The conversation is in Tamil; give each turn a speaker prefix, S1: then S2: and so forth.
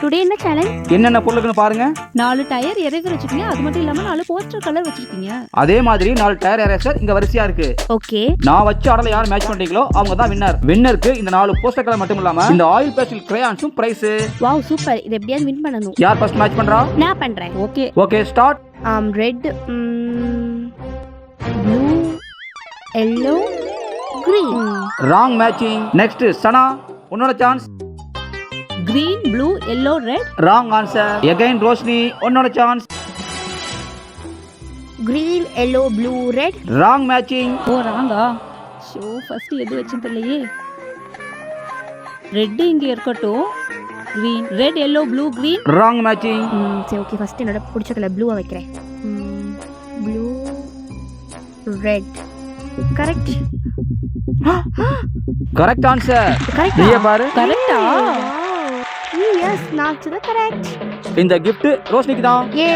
S1: டுடே என்ன சேலஞ்ச்?
S2: என்னென்ன பொருளுக்குன்னு பாருங்க.
S3: 4 டயர் எரேசர் வச்சிருக்கீங்க. அது மட்டும் இல்லாம 4 போஸ்டர் கலர் வச்சிருக்கீங்க.
S2: அதே மாதிரி 4 டயர் எரேசர் இங்க வரிசையா இருக்கு.
S1: ஓகே.
S2: நான் வச்ச ஆர்டர்ல யார் மேட்ச் பண்றீங்களோ அவங்க தான் வின்னர். வின்னருக்கு இந்த 4 போஸ்டர் கலர் மட்டும் இல்லாம இந்த ஆயில் பேஸ்டல் கிரேயான்ஸும் பிரைஸ்.
S1: Wow super. இது எப்படியாவது வின் பண்ணனும்.
S2: யார் ஃபர்ஸ்ட் மேட்ச் பண்றா?
S1: நான் பண்றேன்.
S3: Okay.
S2: Okay start.
S1: Red, blue, yellow, green.
S2: Wrong matching. Next Sana, உன்னோட chance.
S3: Green, blue, yellow, red.
S2: Wrong answer. Again Roshini, உன்னோட chance.
S1: Green, yellow, blue, red.
S2: Wrong matching.
S3: ஓ ராங்கா. ஷோ ஃபர்ஸ்ட் எது வச்சுன்னு தெரியலையே. ரெட் இங்க இருக்கட்டும். Green, red, yellow, blue, green.
S2: Wrong matching.
S1: சரி ஓகே, ஃபர்ஸ்ட் என்னோட பிடிச்ச கலர் ப்ளூவை வைக்கிறேன். Blue, red. Correct.
S2: Correct answer.
S1: Correct.
S2: நீயே பாரு.
S3: கரெக்ட்டா?
S1: எஸ், நான் சொன்னது கரெக்ட்.
S2: இந்த gift ரோஷினிக்கு தான்.
S1: ஏ